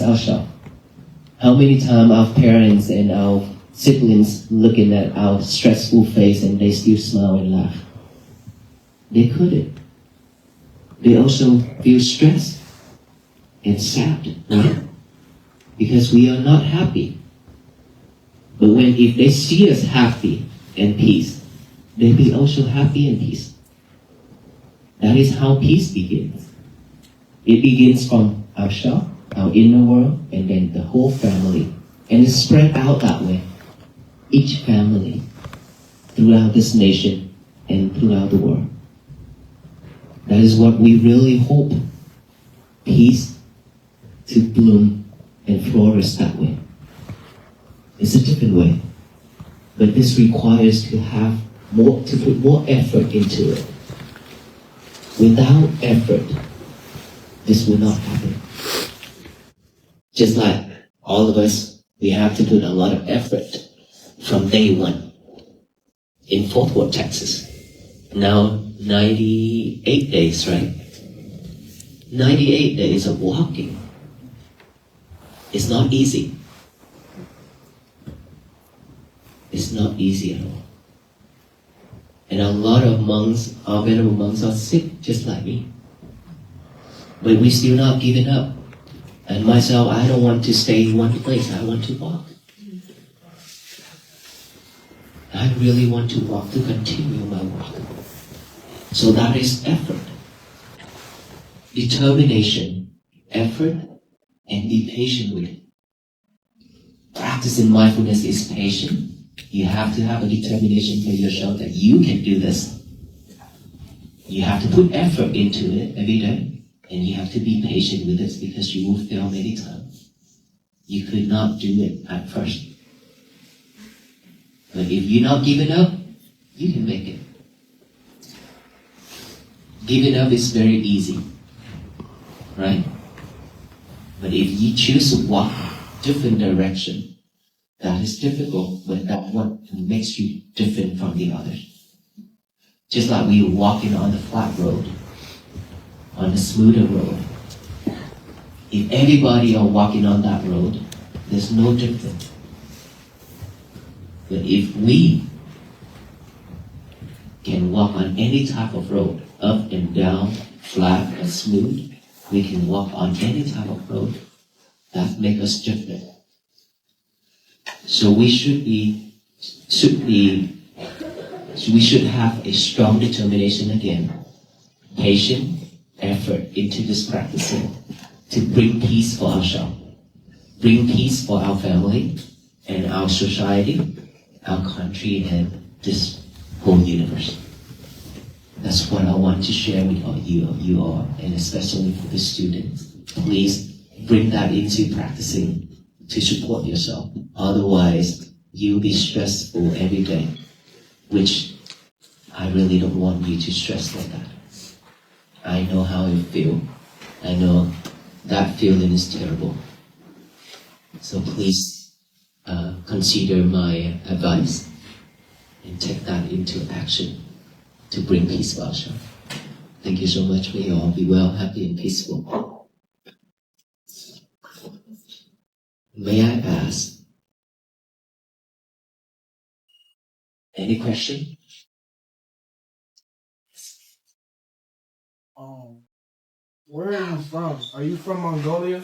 ourselves. How many times our parents and our siblings looking at our stressful face and they still smile and laugh? They couldn't. They also feel stressed and sad, right? Because we are not happy. But if they see us happy and peace, they be also happy and peace. That is how peace begins. It begins from ourselves, our inner world, and then the whole family. And it's spread out that way. Each family, throughout this nation, and throughout the world. That is what we really hope. Peace to bloom and flourish that way. It's a different way. But this requires to put more effort into it. Without effort, this will not happen. Just like all of us, we have to put a lot of effort from day one in Fort Worth, Texas. Now 98 days, right? 98 days of walking. It's not easy. It's not easy at all. And a lot of monks, our venerable monks, are sick just like me. But we still not giving up. And myself, I don't want to stay in one place. I want to walk. I really want to walk, to continue my walk. So that is effort. Determination, effort, and be patient with it. Practicing mindfulness is patient. You have to have a determination for yourself that you can do this. You have to put effort into it every day, and you have to be patient with it because you will fail many times. You could not do it at first. But if you're not giving up, you can make it. Giving up is very easy, right? But if you choose to walk different direction, that is difficult, but that's what makes you different from the others. Just like we were walking on the flat road, on the smoother road. If everybody are walking on that road, there's no difference. But if we can walk on any type of road, up and down, flat and smooth, we can walk on any type of road. That makes us different. So we should have a strong determination again, patient effort into this practicing to bring peace for ourselves, bring peace for our family and our society, our country, and this whole universe. That's what I want to share with you all, and especially for the students. Please bring that into practicing to support yourself. Otherwise, you'll be stressful every day, which I really don't want you to stress like that. I know how you feel. I know that feeling is terrible. So please consider my advice and take that into action to bring peace for ourselves. Thank you so much. May you all be well, happy, and peaceful. May I ask, any question? Where are you from? Are you from Mongolia?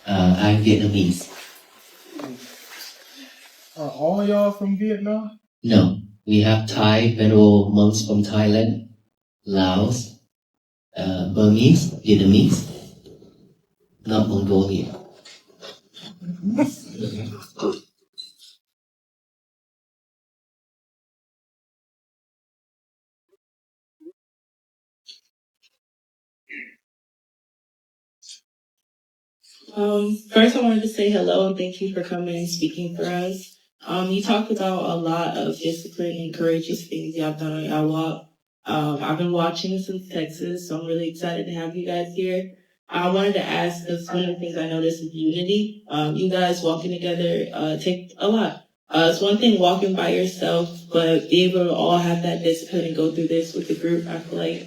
I'm Vietnamese. Are all y'all from Vietnam? No, we have Thai venerable monks from Thailand, Laos, Burmese, Vietnamese, not Mongolia. First, I wanted to say hello and thank you for coming and speaking for us. You talked about a lot of discipline and courageous things y'all done on y'all walk. I've been watching since Texas, so I'm really excited to have you guys here. I wanted to ask, because one of the things I noticed is unity. You guys walking together take a lot. It's one thing walking by yourself, but be able to all have that discipline and go through this with the group, I feel like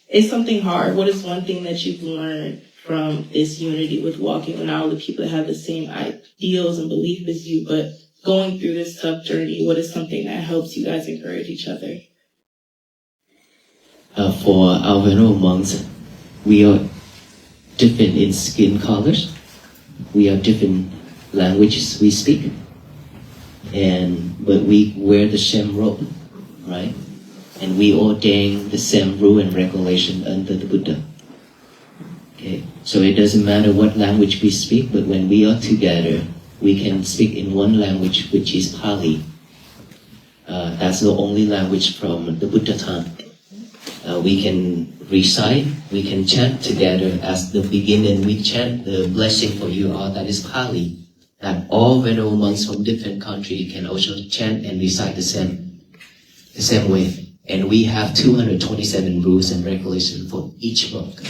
it's something hard. What is one thing that you've learned from this unity with walking with all the people that have the same ideals and belief as you, but going through this tough journey, what is something that helps you guys encourage each other? For our venerable monks, we are different in skin colors. We have different languages we speak, but we wear the same robe, right? And we ordain the same rule and regulation under the Buddha. Okay, so it doesn't matter what language we speak, but when we are together, we can speak in one language, which is Pali. That's the only language from the Buddha time. We can recite, we can chant together as the beginning. We chant the blessing for you all, that is Pali. That all venerable monks from different countries can also chant and recite the same way. And we have 227 rules and regulations for each monk.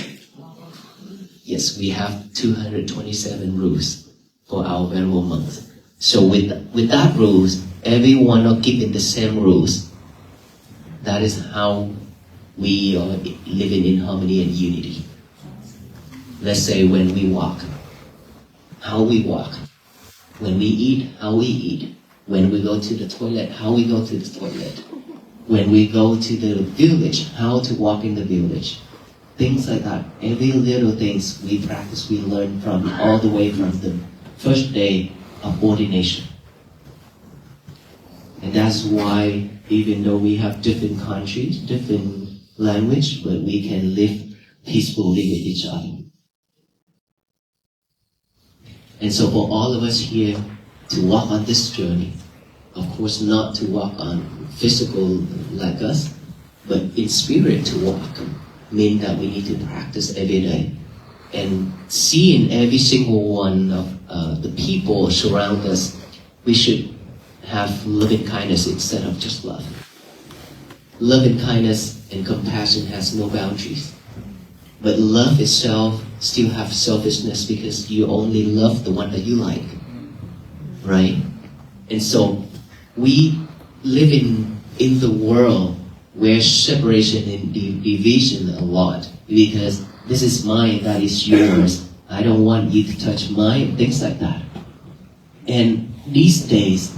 Yes, we have 227 rules for our venerable monks. So with that rules, everyone are given the same rules. That is how we are living in harmony and unity. Let's say when we walk, how we walk. When we eat, how we eat. When we go to the toilet, how we go to the toilet. When we go to the village, how to walk in the village. Things like that. Every little things we practice, we learn from all the way from the first day of ordination. And that's why even though we have different countries, different language, but we can live peacefully with each other. And so for all of us here to walk on this journey, of course not to walk on physical like us, but in spirit to walk, means that we need to practice every day. And seeing every single one of the people surround us, we should have loving kindness instead of just love. Loving kindness and compassion has no boundaries. But love itself still has selfishness because you only love the one that you like, right? And so we live in the world where separation and division a lot, because this is mine, that is yours. I don't want you to touch mine, things like that. And these days,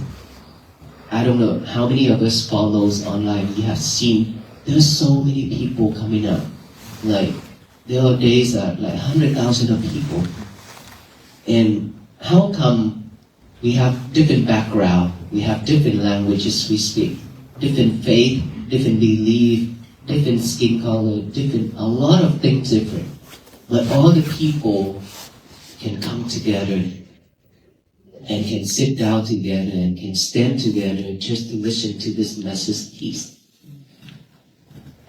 I don't know how many of us follows online, we have seen there's so many people coming up. Like, there are days that like 100,000 of people. And how come we have different background, we have different languages we speak, different faith, different belief, different skin color, a lot of things different. But all the people can come together and can sit down together and can stand together just to listen to this message peace.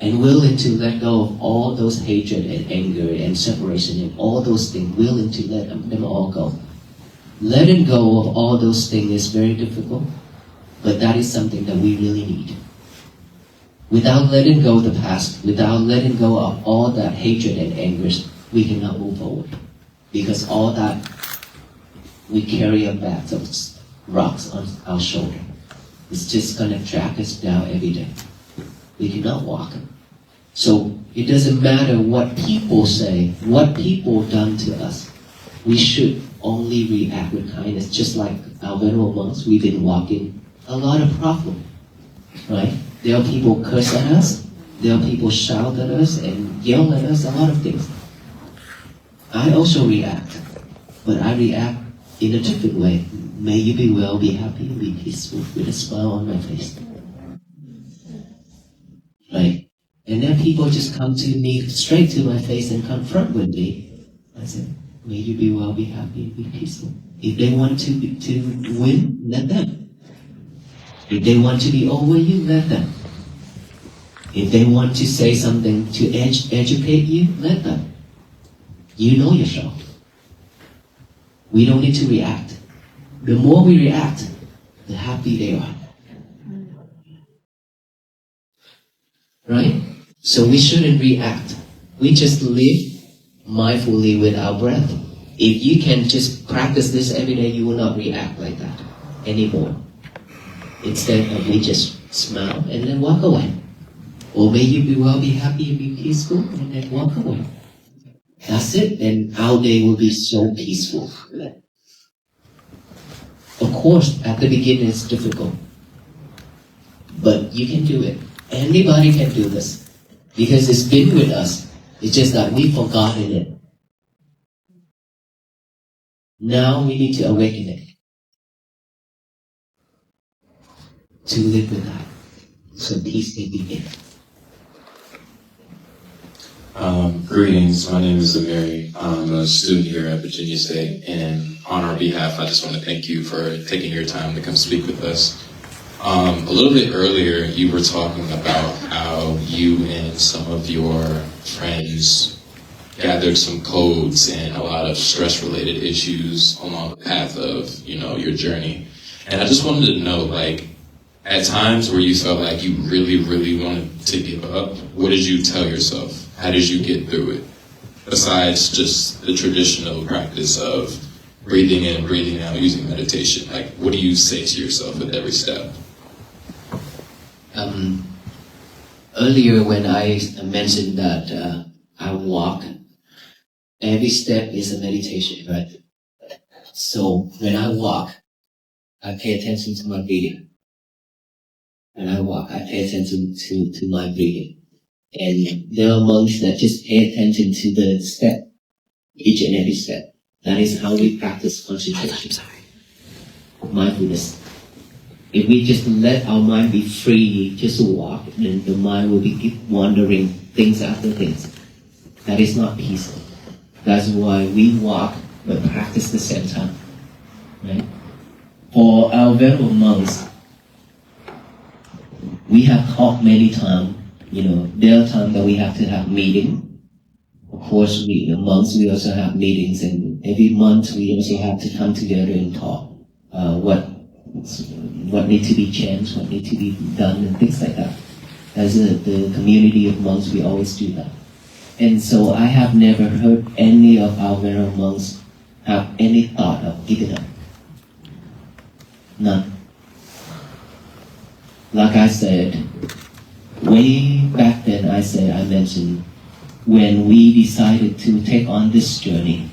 And willing to let go of all those hatred and anger and separation and all those things, willing to let them all go. Letting go of all those things is very difficult, but that is something that we really need. Without letting go of the past, without letting go of all that hatred and anger, we cannot move forward. Because all that we carry a bag of rocks on our shoulder. It's just going to drag us down every day. We cannot walk. So it doesn't matter what people say, what people done to us. We should only react with kindness. Just like our venerable monks, we've been walking a lot of problems, right? There are people curse at us. There are people shout at us and yell at us, a lot of things. I also react, but I react in a different way. May you be well, be happy, be peaceful, with a smile on my face. Right? And then people just come to me, straight to my face and confront with me. I said, may you be well, be happy, be peaceful. If they want to win, let them. If they want to be over you, let them. If they want to say something to educate you, let them. You know yourself. We don't need to react. The more we react, the happy they are. Right? So we shouldn't react. We just live mindfully with our breath. If you can just practice this every day, you will not react like that anymore. Instead of we just smile and then walk away. Or may you be well, be happy, and be peaceful, and then walk away. That's it, and our day will be so peaceful. Of course, at the beginning it's difficult, but you can do it. Anybody can do this because it's been with us. It's just that we've forgotten it. Now we need to awaken it to live with that. So peace can begin. Greetings, my name is Amiri. I'm a student here at Virginia State, and on our behalf, I just want to thank you for taking your time to come speak with us. A little bit earlier, you were talking about how you and some of your friends gathered some codes and a lot of stress-related issues along the path of, your journey. And I just wanted to know, at times where you felt like you really, really wanted to give up, what did you tell yourself? How did you get through it? Besides just the traditional practice of breathing in and breathing out using meditation, what do you say to yourself at every step? Earlier when I mentioned that I walk, every step is a meditation, right? So when I walk, I pay attention to my breathing. When I walk, I pay attention to my breathing. And there are monks that just pay attention to the step, each and every step. That is how we practice concentration, mindfulness. If we just let our mind be free, just walk, then the mind will be wandering things after things. That is not peaceful. That's why we walk but practice at the same time. Right? For our venerable monks, we have talked many times. There are times that we have to have meeting. Of course, the monks, we also have meetings, and every month we also have to come together and talk. What needs to be changed, what needs to be done, and things like that. As the community of monks, we always do that. And so I have never heard any of our venerable monks have any thought of giving up. None. Like I said, way back then I mentioned, when we decided to take on this journey,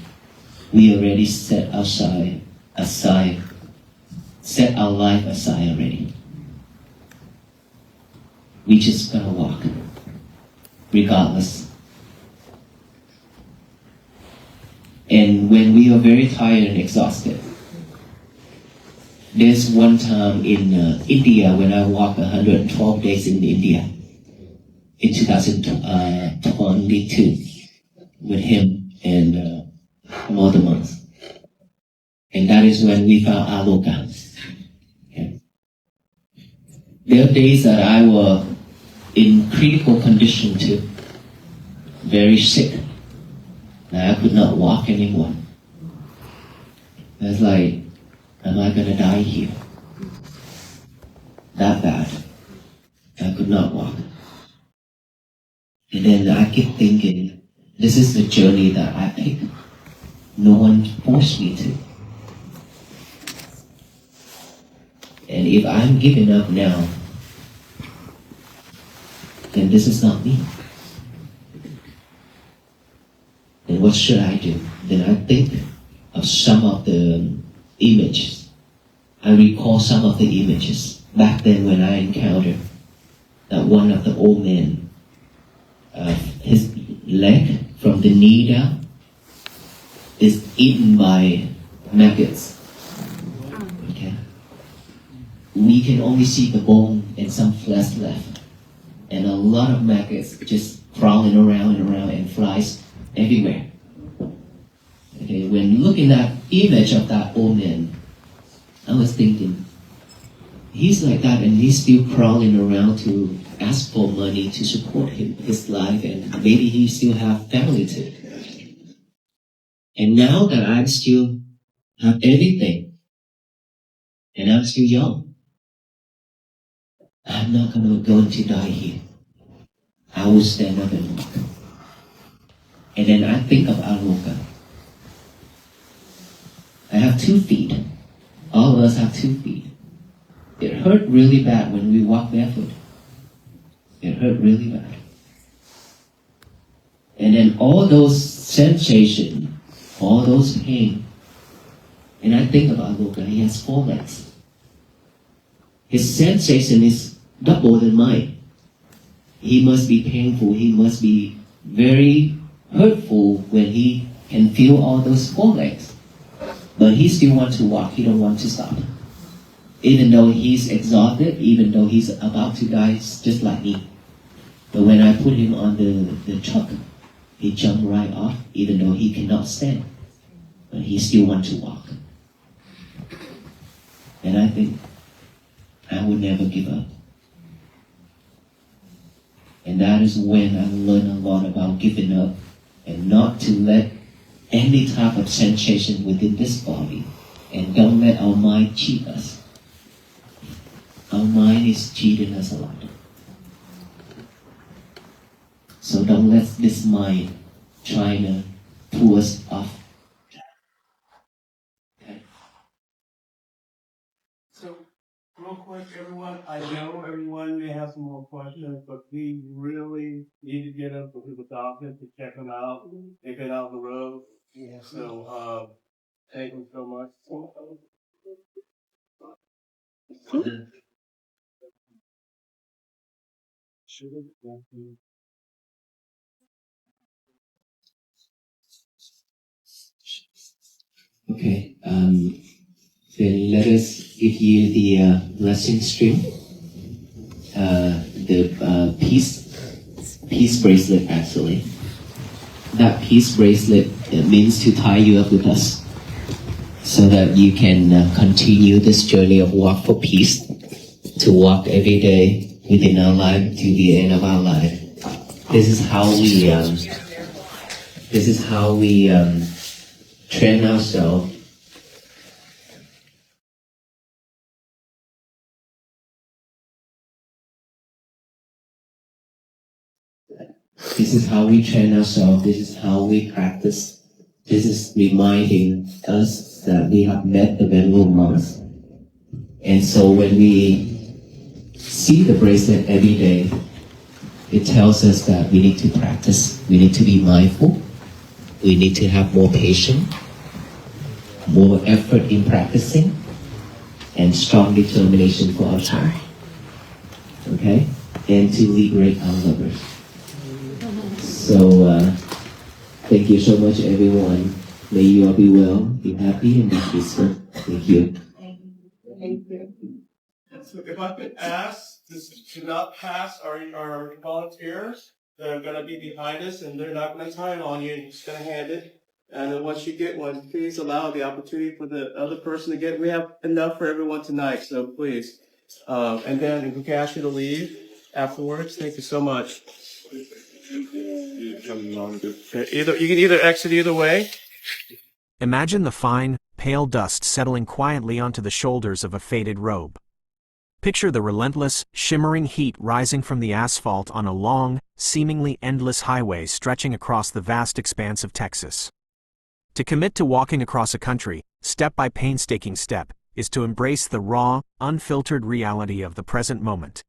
we already set our life aside already. We just gonna walk, regardless. And when we are very tired and exhausted, there's one time in India when I walked 112 days in India in 2022 with him and some other monks. And that is when we found aloka. Okay. There are days that I was in critical condition too, very sick. I could not walk anymore. I was like, am I gonna die here? That bad. I could not walk. And then I keep thinking, this is the journey that I picked. No one forced me to. And if I'm giving up now, then this is not me. Then what should I do? Then I think of some of the images. I recall some of the images back then when I encountered that one of the old men, his leg from the knee down is eaten by maggots. Okay? We can only see the bone and some flesh left. And a lot of maggots just crawling around and flies everywhere. Okay, when looking at image of that old man, I was thinking, he's like that and he's still crawling around to ask for money to support his life, and maybe he still have family too. And now that I still have everything, and I'm still young, I'm not going to die here. I will stand up and walk. And then I think of aloka. I have 2 feet. All of us have 2 feet. It hurt really bad when we walk barefoot. It hurt really bad. And then all those sensation, all those pain. And I think about Luca, he has 4 legs. His sensation is double than mine. He must be painful, he must be very hurtful when he can feel all those 4 legs. But he still wants to walk, he don't want to stop. Even though he's exhausted, even though he's about to die, just like me. But when I put him on the truck, he jumped right off, even though he cannot stand. But he still wants to walk. And I think I would never give up. And that is when I learned a lot about giving up and not to let any type of sensation within this body, and don't let our mind cheat us. Our mind is cheating us a lot. So don't let this mind try to pull us off. Okay. So, real quick, everyone, I know everyone may have some more questions, but we really need to get up to the doctor to check them out, they get out on the road. Yeah. So, thank you so much. Okay. Then let us give you the blessing stream. The peace bracelet actually. That peace bracelet, it means to tie you up with us, so that you can continue this journey of walk for peace, to walk every day within our life to the end of our life. This is how we train ourselves. This is how we train ourselves. This is how we practice. This is reminding us that we have met the venerable monks. And so when we see the bracelet every day, it tells us that we need to practice. We need to be mindful. We need to have more patience, more effort in practicing, and strong determination for our time. Okay? And to liberate our lovers. So, thank you so much, everyone. May you all be well, be happy, and be peaceful. Thank you. Thank you. So if I could ask, this to not pass our volunteers, they're going to be behind us, and they're not going to tie it on you. You're just going to hand it. And then once you get one, please allow the opportunity for the other person to get. We have enough for everyone tonight, so please. And then if we can ask you to leave afterwards, thank you so much. Okay, you can either exit either way. Imagine the fine, pale dust settling quietly onto the shoulders of a faded robe. Picture the relentless, shimmering heat rising from the asphalt on a long, seemingly endless highway stretching across the vast expanse of Texas. To commit to walking across a country, step by painstaking step, is to embrace the raw, unfiltered reality of the present moment.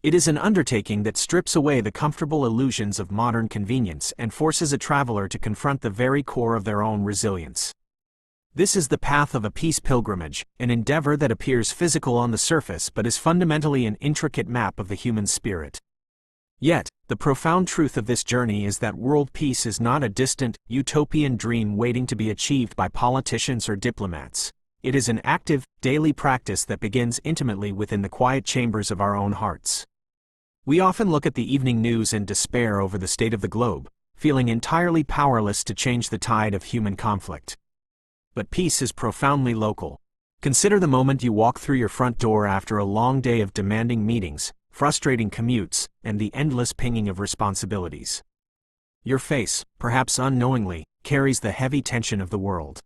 It is an undertaking that strips away the comfortable illusions of modern convenience and forces a traveler to confront the very core of their own resilience. This is the path of a peace pilgrimage, an endeavor that appears physical on the surface but is fundamentally an intricate map of the human spirit. Yet, the profound truth of this journey is that world peace is not a distant, utopian dream waiting to be achieved by politicians or diplomats. It is an active, daily practice that begins intimately within the quiet chambers of our own hearts. We often look at the evening news in despair over the state of the globe, feeling entirely powerless to change the tide of human conflict. But peace is profoundly local. Consider the moment you walk through your front door after a long day of demanding meetings, frustrating commutes, and the endless pinging of responsibilities. Your face, perhaps unknowingly, carries the heavy tension of the world.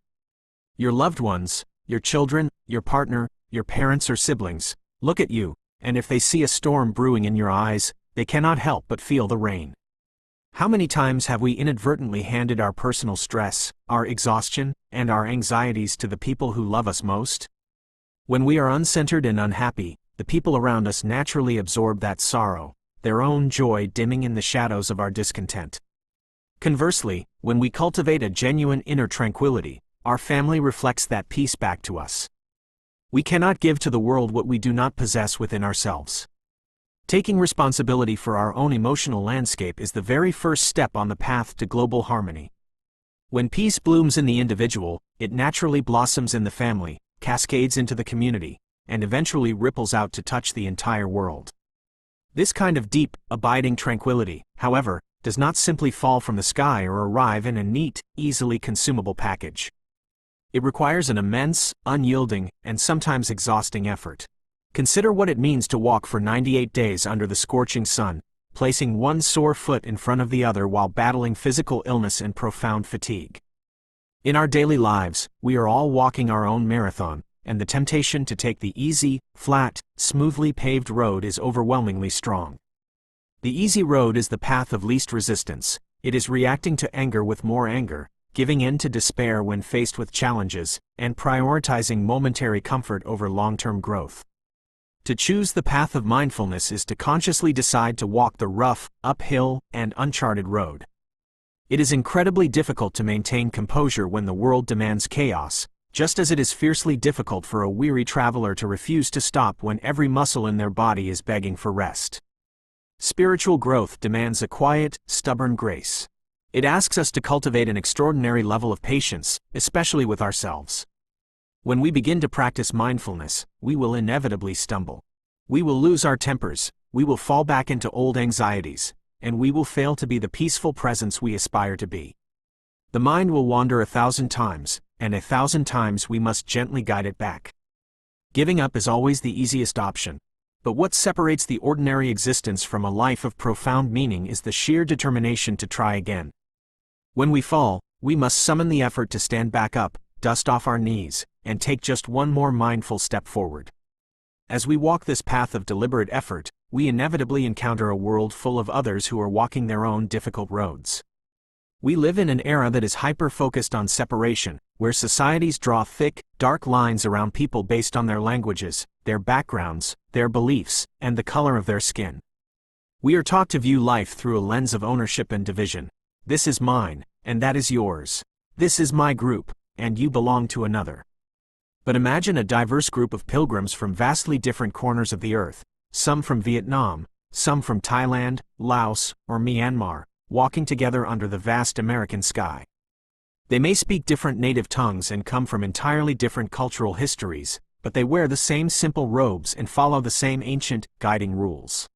Your loved ones, your children, your partner, your parents or siblings, look at you, and if they see a storm brewing in your eyes, they cannot help but feel the rain. How many times have we inadvertently handed our personal stress, our exhaustion, and our anxieties to the people who love us most? When we are uncentered and unhappy, the people around us naturally absorb that sorrow, their own joy dimming in the shadows of our discontent. Conversely, when we cultivate a genuine inner tranquility, our family reflects that peace back to us. We cannot give to the world what we do not possess within ourselves. Taking responsibility for our own emotional landscape is the very first step on the path to global harmony. When peace blooms in the individual, it naturally blossoms in the family, cascades into the community, and eventually ripples out to touch the entire world. This kind of deep, abiding tranquility, however, does not simply fall from the sky or arrive in a neat, easily consumable package. It requires an immense, unyielding, and sometimes exhausting effort. Consider what it means to walk for 98 days under the scorching sun, placing one sore foot in front of the other while battling physical illness and profound fatigue. In our daily lives, we are all walking our own marathon, and the temptation to take the easy, flat, smoothly paved road is overwhelmingly strong. The easy road is the path of least resistance. It is reacting to anger with more anger, giving in to despair when faced with challenges, and prioritizing momentary comfort over long-term growth. To choose the path of mindfulness is to consciously decide to walk the rough, uphill, and uncharted road. It is incredibly difficult to maintain composure when the world demands chaos, just as it is fiercely difficult for a weary traveler to refuse to stop when every muscle in their body is begging for rest. Spiritual growth demands a quiet, stubborn grace. It asks us to cultivate an extraordinary level of patience, especially with ourselves. When we begin to practice mindfulness, we will inevitably stumble. We will lose our tempers, we will fall back into old anxieties, and we will fail to be the peaceful presence we aspire to be. The mind will wander 1,000 times, and 1,000 times we must gently guide it back. Giving up is always the easiest option. But what separates the ordinary existence from a life of profound meaning is the sheer determination to try again. When we fall, we must summon the effort to stand back up, dust off our knees, and take just one more mindful step forward. As we walk this path of deliberate effort, we inevitably encounter a world full of others who are walking their own difficult roads. We live in an era that is hyper-focused on separation, where societies draw thick, dark lines around people based on their languages, their backgrounds, their beliefs, and the color of their skin. We are taught to view life through a lens of ownership and division. This is mine, and that is yours. This is my group, and you belong to another. But imagine a diverse group of pilgrims from vastly different corners of the earth, some from Vietnam, some from Thailand, Laos, or Myanmar, walking together under the vast American sky. They may speak different native tongues and come from entirely different cultural histories, but they wear the same simple robes and follow the same ancient, guiding rules.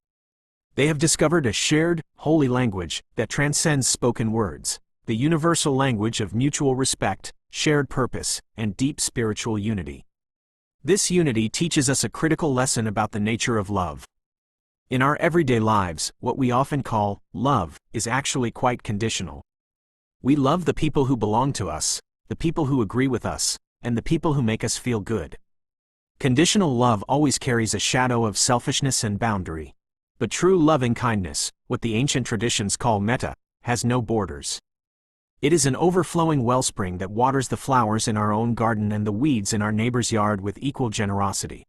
They have discovered a shared, holy language that transcends spoken words, the universal language of mutual respect, shared purpose, and deep spiritual unity. This unity teaches us a critical lesson about the nature of love. In our everyday lives, what we often call love is actually quite conditional. We love the people who belong to us, the people who agree with us, and the people who make us feel good. Conditional love always carries a shadow of selfishness and boundary. But true loving kindness, what the ancient traditions call metta, has no borders. It is an overflowing wellspring that waters the flowers in our own garden and the weeds in our neighbor's yard with equal generosity.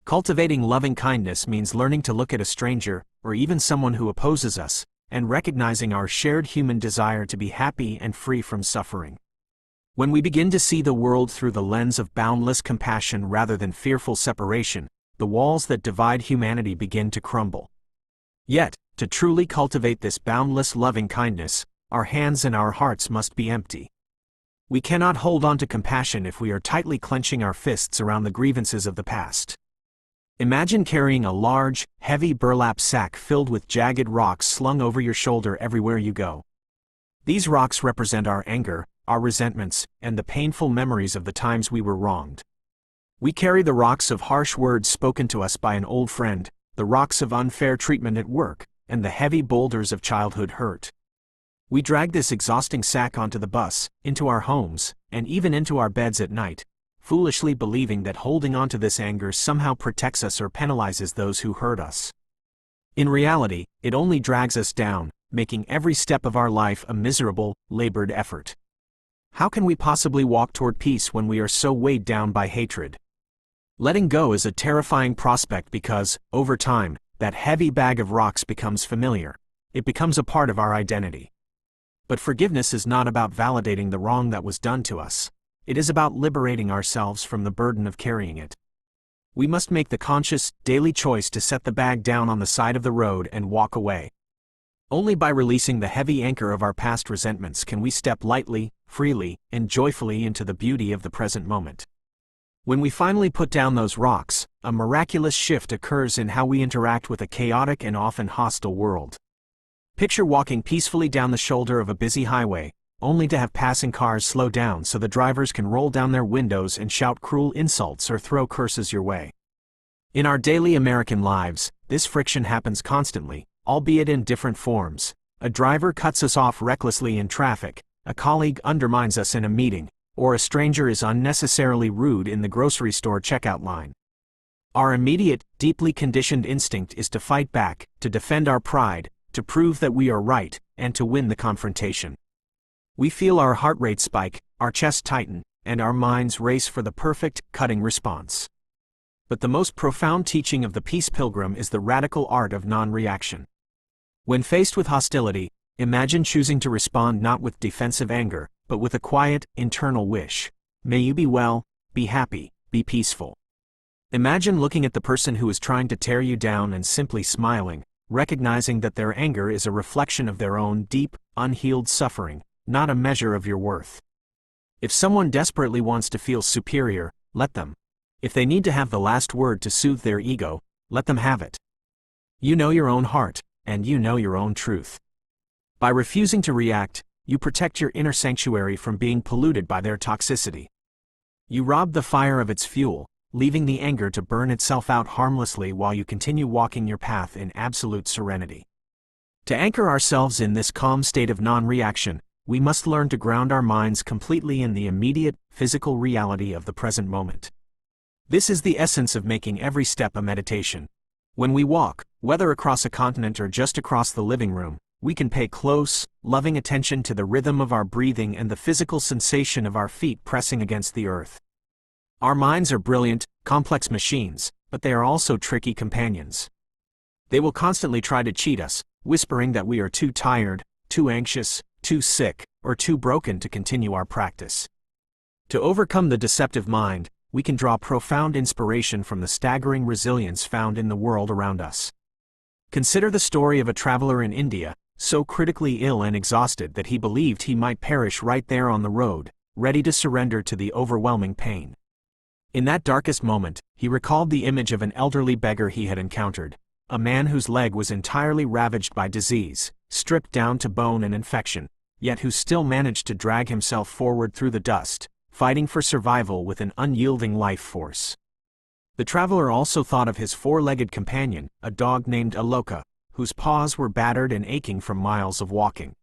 Cultivating loving kindness means learning to look at a stranger, or even someone who opposes us, and recognizing our shared human desire to be happy and free from suffering. When we begin to see the world through the lens of boundless compassion rather than fearful separation, the walls that divide humanity begin to crumble. Yet, to truly cultivate this boundless loving kindness, our hands and our hearts must be empty. We cannot hold on to compassion if we are tightly clenching our fists around the grievances of the past. Imagine carrying a large, heavy burlap sack filled with jagged rocks slung over your shoulder everywhere you go. These rocks represent our anger, our resentments, and the painful memories of the times we were wronged. We carry the rocks of harsh words spoken to us by an old friend, the rocks of unfair treatment at work, and the heavy boulders of childhood hurt. We drag this exhausting sack onto the bus, into our homes, and even into our beds at night, foolishly believing that holding on to this anger somehow protects us or penalizes those who hurt us. In reality, it only drags us down, making every step of our life a miserable, labored effort. How can we possibly walk toward peace when we are so weighed down by hatred? Letting go is a terrifying prospect because, over time, that heavy bag of rocks becomes familiar. It becomes a part of our identity. But forgiveness is not about validating the wrong that was done to us. It is about liberating ourselves from the burden of carrying it. We must make the conscious, daily choice to set the bag down on the side of the road and walk away. Only by releasing the heavy anchor of our past resentments can we step lightly, freely, and joyfully into the beauty of the present moment. When we finally put down those rocks, a miraculous shift occurs in how we interact with a chaotic and often hostile world. Picture walking peacefully down the shoulder of a busy highway, only to have passing cars slow down so the drivers can roll down their windows and shout cruel insults or throw curses your way. In our daily American lives, this friction happens constantly, albeit in different forms. A driver cuts us off recklessly in traffic, a colleague undermines us in a meeting, or a stranger is unnecessarily rude in the grocery store checkout line. Our immediate, deeply conditioned instinct is to fight back, to defend our pride, to prove that we are right, and to win the confrontation. We feel our heart rate spike, our chest tighten, and our minds race for the perfect, cutting response. But the most profound teaching of the Peace Pilgrim is the radical art of non-reaction. When faced with hostility, imagine choosing to respond not with defensive anger, but with a quiet, internal wish. May you be well, be happy, be peaceful. Imagine looking at the person who is trying to tear you down and simply smiling, recognizing that their anger is a reflection of their own deep, unhealed suffering, not a measure of your worth. If someone desperately wants to feel superior, let them. If they need to have the last word to soothe their ego, let them have it. You know your own heart, and you know your own truth. By refusing to react, you protect your inner sanctuary from being polluted by their toxicity. You rob the fire of its fuel, leaving the anger to burn itself out harmlessly while you continue walking your path in absolute serenity. To anchor ourselves in this calm state of non-reaction, we must learn to ground our minds completely in the immediate, physical reality of the present moment. This is the essence of making every step a meditation. When we walk, whether across a continent or just across the living room, we can pay close, loving attention to the rhythm of our breathing and the physical sensation of our feet pressing against the earth. Our minds are brilliant, complex machines, but they are also tricky companions. They will constantly try to cheat us, whispering that we are too tired, too anxious, too sick, or too broken to continue our practice. To overcome the deceptive mind, we can draw profound inspiration from the staggering resilience found in the world around us. Consider the story of a traveler in India, so critically ill and exhausted that he believed he might perish right there on the road, ready to surrender to the overwhelming pain. In that darkest moment, he recalled the image of an elderly beggar he had encountered, a man whose leg was entirely ravaged by disease, stripped down to bone and infection, yet who still managed to drag himself forward through the dust, fighting for survival with an unyielding life force. The traveler also thought of his four-legged companion, a dog named Aloka, whose paws were battered and aching from miles of walking.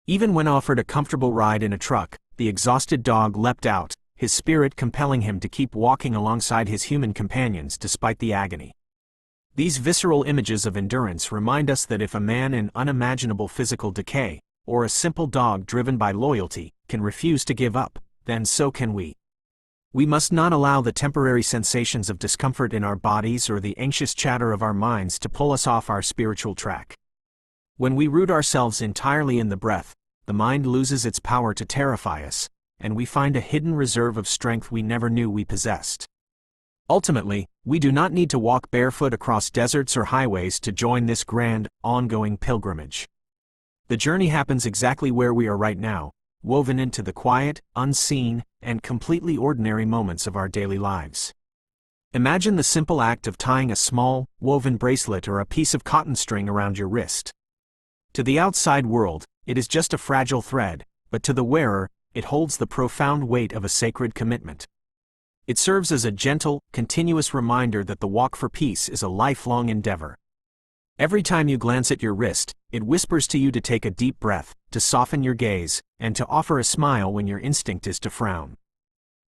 Even when offered a comfortable ride in a truck, the exhausted dog leapt out, his spirit compelling him to keep walking alongside his human companions despite the agony. These visceral images of endurance remind us that if a man in unimaginable physical decay, or a simple dog driven by loyalty, can refuse to give up, then so can we. We must not allow the temporary sensations of discomfort in our bodies or the anxious chatter of our minds to pull us off our spiritual track. When we root ourselves entirely in the breath, the mind loses its power to terrify us, and we find a hidden reserve of strength we never knew we possessed. Ultimately, we do not need to walk barefoot across deserts or highways to join this grand, ongoing pilgrimage. The journey happens exactly where we are right now, woven into the quiet, unseen, and completely ordinary moments of our daily lives. Imagine the simple act of tying a small, woven bracelet or a piece of cotton string around your wrist. To the outside world, it is just a fragile thread, but to the wearer, it holds the profound weight of a sacred commitment. It serves as a gentle, continuous reminder that the walk for peace is a lifelong endeavor. Every time you glance at your wrist, it whispers to you to take a deep breath, to soften your gaze, and to offer a smile when your instinct is to frown.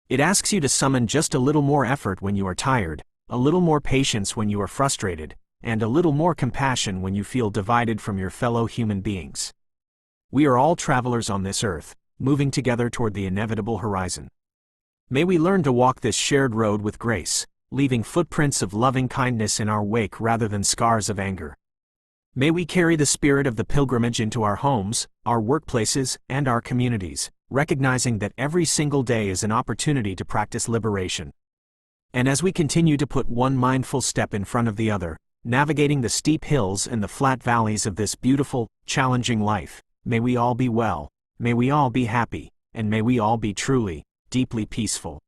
It asks you to summon just a little more effort when you are tired, a little more patience when you are frustrated, and a little more compassion when you feel divided from your fellow human beings. We are all travelers on this earth, moving together toward the inevitable horizon. May we learn to walk this shared road with grace, leaving footprints of loving kindness in our wake rather than scars of anger. May we carry the spirit of the pilgrimage into our homes, our workplaces, and our communities, recognizing that every single day is an opportunity to practice liberation. And as we continue to put one mindful step in front of the other, navigating the steep hills and the flat valleys of this beautiful, challenging life, may we all be well, may we all be happy, and may we all be truly, deeply peaceful.